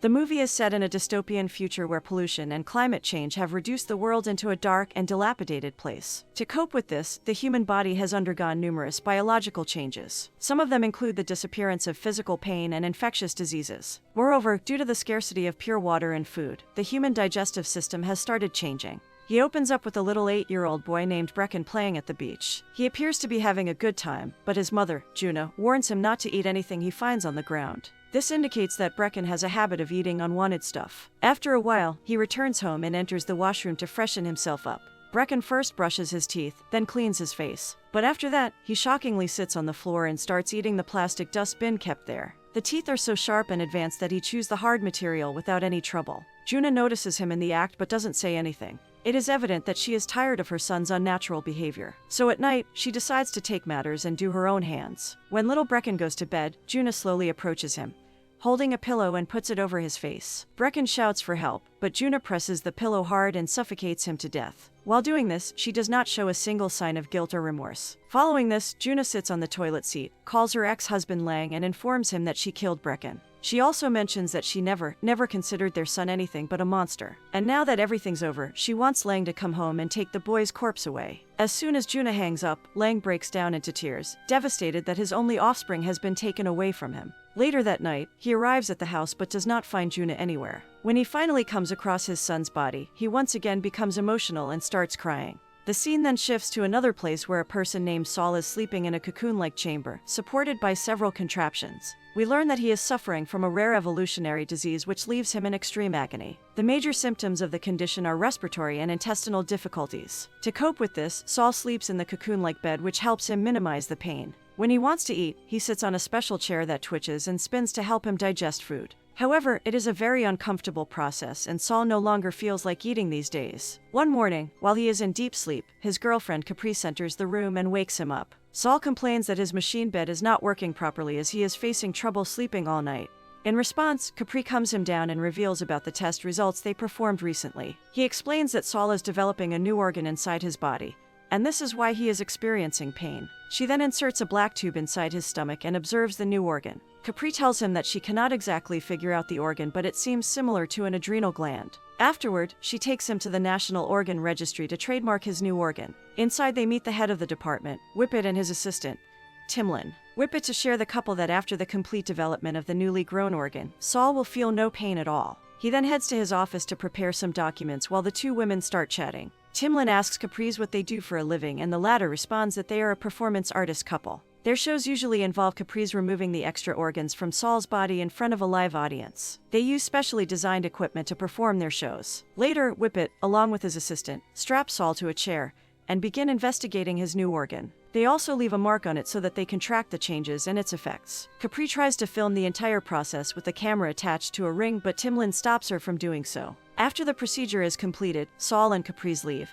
The movie is set in a dystopian future where pollution and climate change have reduced the world into a dark and dilapidated place. To cope with this, the human body has undergone numerous biological changes. Some of them include the disappearance of physical pain and infectious diseases. Moreover, due to the scarcity of pure water and food, the human digestive system has started changing. He opens up with a little 8-year-old boy named Brecken playing at the beach. He appears to be having a good time, but his mother, Juna, warns him not to eat anything he finds on the ground. This indicates that Brecken has a habit of eating unwanted stuff. After a while, he returns home and enters the washroom to freshen himself up. Brecken first brushes his teeth, then cleans his face. But after that, he shockingly sits on the floor and starts eating the plastic dust bin kept there. The teeth are so sharp and advanced that he chews the hard material without any trouble. Juna notices him in the act but doesn't say anything. It is evident that she is tired of her son's unnatural behavior. So at night, she decides to take matters and do her own hands. When little Brecken goes to bed, Juna slowly approaches him, holding a pillow and puts it over his face. Brecken shouts for help, but Juna presses the pillow hard and suffocates him to death. While doing this, she does not show a single sign of guilt or remorse. Following this, Juna sits on the toilet seat, calls her ex-husband Lang and informs him that she killed Brecken. She also mentions that she never considered their son anything but a monster. And now that everything's over, she wants Lang to come home and take the boy's corpse away. As soon as Juna hangs up, Lang breaks down into tears, devastated that his only offspring has been taken away from him. Later that night, he arrives at the house but does not find Juna anywhere. When he finally comes across his son's body, he once again becomes emotional and starts crying. The scene then shifts to another place where a person named Saul is sleeping in a cocoon-like chamber, supported by several contraptions. We learn that he is suffering from a rare evolutionary disease which leaves him in extreme agony. The major symptoms of the condition are respiratory and intestinal difficulties. To cope with this, Saul sleeps in the cocoon-like bed which helps him minimize the pain. When he wants to eat, he sits on a special chair that twitches and spins to help him digest food. However, it is a very uncomfortable process and Saul no longer feels like eating these days. One morning, while he is in deep sleep, his girlfriend Caprice enters the room and wakes him up. Saul complains that his machine bed is not working properly as he is facing trouble sleeping all night. In response, Capri calms him down and reveals about the test results they performed recently. He explains that Saul is developing a new organ inside his body, and this is why he is experiencing pain. She then inserts a black tube inside his stomach and observes the new organ. Capri tells him that she cannot exactly figure out the organ, but it seems similar to an adrenal gland. Afterward, she takes him to the National Organ Registry to trademark his new organ. Inside they meet the head of the department, Whippet, and his assistant, Timlin. Whippet to share the couple that after the complete development of the newly grown organ, Saul will feel no pain at all. He then heads to his office to prepare some documents while the two women start chatting. Timlin asks Caprice what they do for a living and the latter responds that they are a performance artist couple. Their shows usually involve Caprice removing the extra organs from Saul's body in front of a live audience. They use specially designed equipment to perform their shows. Later, Whippet, along with his assistant, strap Saul to a chair and begin investigating his new organ. They also leave a mark on it so that they can track the changes and its effects. Capri tries to film the entire process with the camera attached to a ring, but Timlin stops her from doing so. After the procedure is completed, Saul and Caprice leave,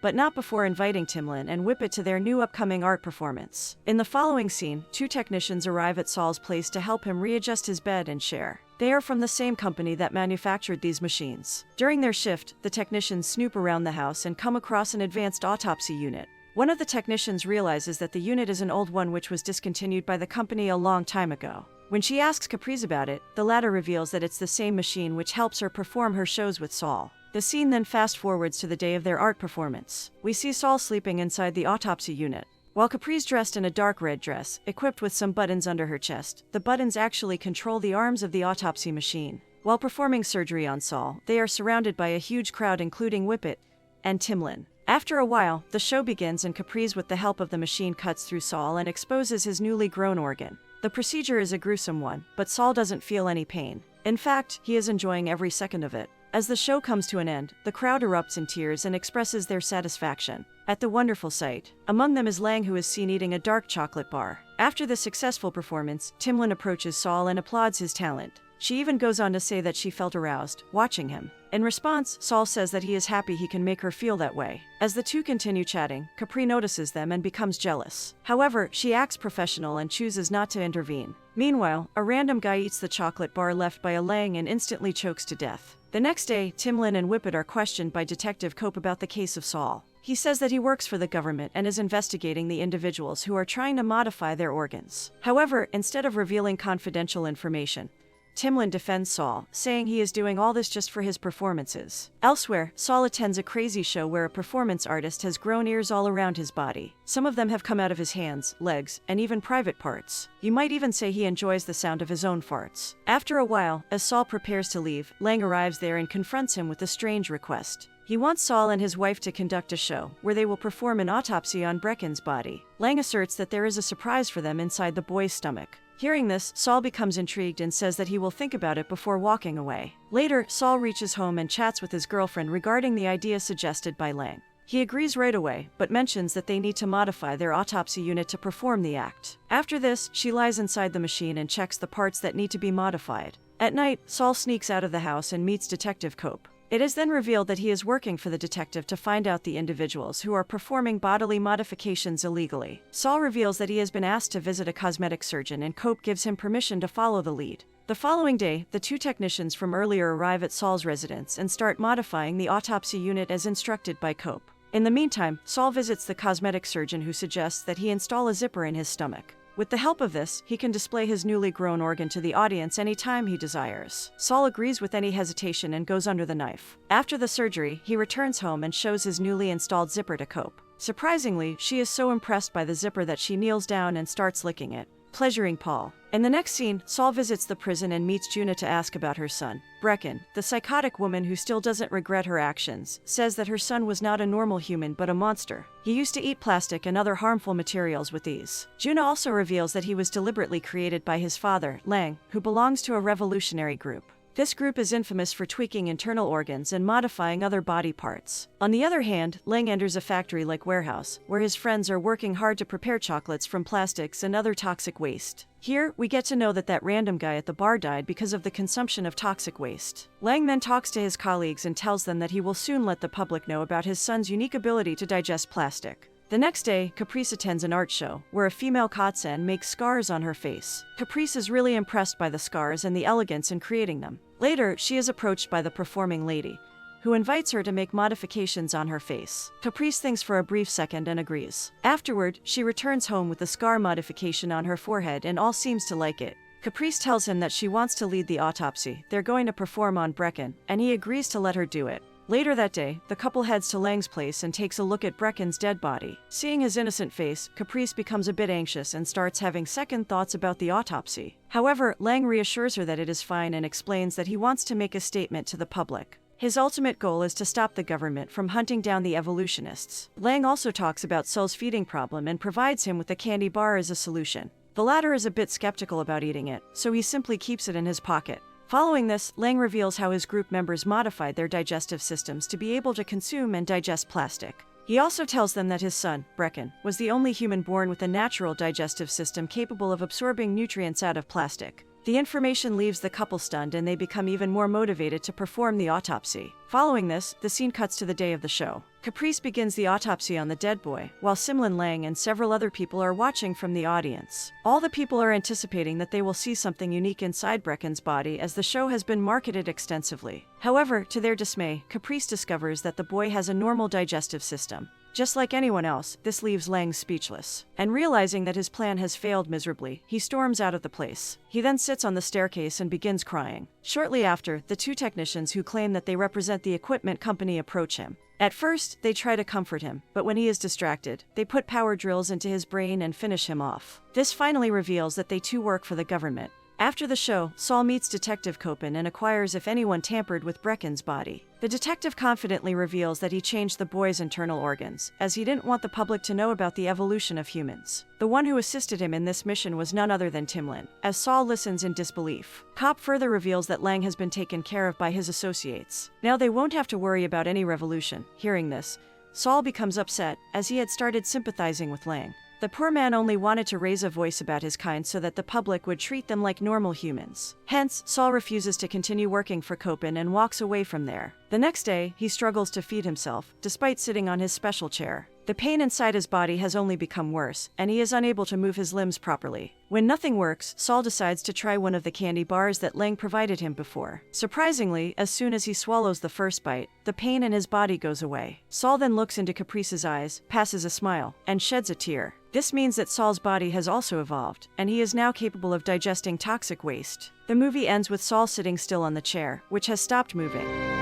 but not before inviting Timlin and Whippet to their new upcoming art performance. In the following scene, two technicians arrive at Saul's place to help him readjust his bed and chair. They are from the same company that manufactured these machines. During their shift, the technicians snoop around the house and come across an advanced autopsy unit. One of the technicians realizes that the unit is an old one which was discontinued by the company a long time ago. When she asks Caprice about it, the latter reveals that it's the same machine which helps her perform her shows with Saul. The scene then fast-forwards to the day of their art performance. We see Saul sleeping inside the autopsy unit, while Caprice dressed in a dark red dress, equipped with some buttons under her chest. The buttons actually control the arms of the autopsy machine. While performing surgery on Saul, they are surrounded by a huge crowd including Whippet and Timlin. After a while, the show begins and Caprice with the help of the machine cuts through Saul and exposes his newly grown organ. The procedure is a gruesome one, but Saul doesn't feel any pain. In fact, he is enjoying every second of it. As the show comes to an end, the crowd erupts in tears and expresses their satisfaction at the wonderful sight. Among them is Lang, who is seen eating a dark chocolate bar. After the successful performance, Timlin approaches Saul and applauds his talent. She even goes on to say that she felt aroused watching him. In response, Saul says that he is happy he can make her feel that way. As the two continue chatting, Capri notices them and becomes jealous. However, she acts professional and chooses not to intervene. Meanwhile, a random guy eats the chocolate bar left by a Lang and instantly chokes to death. The next day, Timlin and Whippet are questioned by Detective Cope about the case of Saul. He says that he works for the government and is investigating the individuals who are trying to modify their organs. However, instead of revealing confidential information, Timlin defends Saul, saying he is doing all this just for his performances. Elsewhere, Saul attends a crazy show where a performance artist has grown ears all around his body. Some of them have come out of his hands, legs, and even private parts. You might even say he enjoys the sound of his own farts. After a while, as Saul prepares to leave, Lang arrives there and confronts him with a strange request. He wants Saul and his wife to conduct a show where they will perform an autopsy on Brecken's body. Lang asserts that there is a surprise for them inside the boy's stomach. Hearing this, Saul becomes intrigued and says that he will think about it before walking away. Later, Saul reaches home and chats with his girlfriend regarding the idea suggested by Lang. He agrees right away, but mentions that they need to modify their autopsy unit to perform the act. After this, she lies inside the machine and checks the parts that need to be modified. At night, Saul sneaks out of the house and meets Detective Cope. It is then revealed that he is working for the detective to find out the individuals who are performing bodily modifications illegally. Saul reveals that he has been asked to visit a cosmetic surgeon, and Cope gives him permission to follow the lead. The following day, the two technicians from earlier arrive at Saul's residence and start modifying the autopsy unit as instructed by Cope. In the meantime, Saul visits the cosmetic surgeon, who suggests that he install a zipper in his stomach. With the help of this, he can display his newly grown organ to the audience anytime he desires. Saul agrees with any hesitation and goes under the knife. After the surgery, he returns home and shows his newly installed zipper to Cope. Surprisingly, she is so impressed by the zipper that she kneels down and starts licking it, pleasuring Paul. In the next scene, Saul visits the prison and meets Juna to ask about her son. Brecken, the psychotic woman who still doesn't regret her actions, says that her son was not a normal human but a monster. He used to eat plastic and other harmful materials with ease. Juna also reveals that he was deliberately created by his father, Lang, who belongs to a revolutionary group. This group is infamous for tweaking internal organs and modifying other body parts. On the other hand, Lang enters a factory-like warehouse, where his friends are working hard to prepare chocolates from plastics and other toxic waste. Here, we get to know that random guy at the bar died because of the consumption of toxic waste. Lang then talks to his colleagues and tells them that he will soon let the public know about his son's unique ability to digest plastic. The next day, Caprice attends an art show, where a female Katsen makes scars on her face. Caprice is really impressed by the scars and the elegance in creating them. Later, she is approached by the performing lady, who invites her to make modifications on her face. Caprice thinks for a brief second and agrees. Afterward, she returns home with the scar modification on her forehead and all seems to like it. Caprice tells him that she wants to lead the autopsy they're going to perform on Brecken, and he agrees to let her do it. Later that day, the couple heads to Lang's place and takes a look at Brecken's dead body. Seeing his innocent face, Caprice becomes a bit anxious and starts having second thoughts about the autopsy. However, Lang reassures her that it is fine and explains that he wants to make a statement to the public. His ultimate goal is to stop the government from hunting down the evolutionists. Lang also talks about Saul's feeding problem and provides him with a candy bar as a solution. The latter is a bit skeptical about eating it, so he simply keeps it in his pocket. Following this, Lang reveals how his group members modified their digestive systems to be able to consume and digest plastic. He also tells them that his son, Brecken, was the only human born with a natural digestive system capable of absorbing nutrients out of plastic. The information leaves the couple stunned and they become even more motivated to perform the autopsy. Following this, the scene cuts to the day of the show. Caprice begins the autopsy on the dead boy, while Simlin Lang and several other people are watching from the audience. All the people are anticipating that they will see something unique inside Brecken's body, as the show has been marketed extensively. However, to their dismay, Caprice discovers that the boy has a normal digestive system. Just like anyone else, this leaves Lang speechless. And realizing that his plan has failed miserably, he storms out of the place. He then sits on the staircase and begins crying. Shortly after, the two technicians who claim that they represent the equipment company approach him. At first, they try to comfort him, but when he is distracted, they put power drills into his brain and finish him off. This finally reveals that they too work for the government. After the show, Saul meets Detective Copen and inquires if anyone tampered with Brecken's body. The detective confidently reveals that he changed the boy's internal organs, as he didn't want the public to know about the evolution of humans. The one who assisted him in this mission was none other than Timlin, as Saul listens in disbelief. Cop further reveals that Lang has been taken care of by his associates. Now they won't have to worry about any revolution. Hearing this, Saul becomes upset, as he had started sympathizing with Lang. The poor man only wanted to raise a voice about his kind so that the public would treat them like normal humans. Hence, Saul refuses to continue working for Copen and walks away from there. The next day, he struggles to feed himself, despite sitting on his special chair. The pain inside his body has only become worse, and he is unable to move his limbs properly. When nothing works, Saul decides to try one of the candy bars that Lang provided him before. Surprisingly, as soon as he swallows the first bite, the pain in his body goes away. Saul then looks into Caprice's eyes, passes a smile, and sheds a tear. This means that Saul's body has also evolved, and he is now capable of digesting toxic waste. The movie ends with Saul sitting still on the chair, which has stopped moving.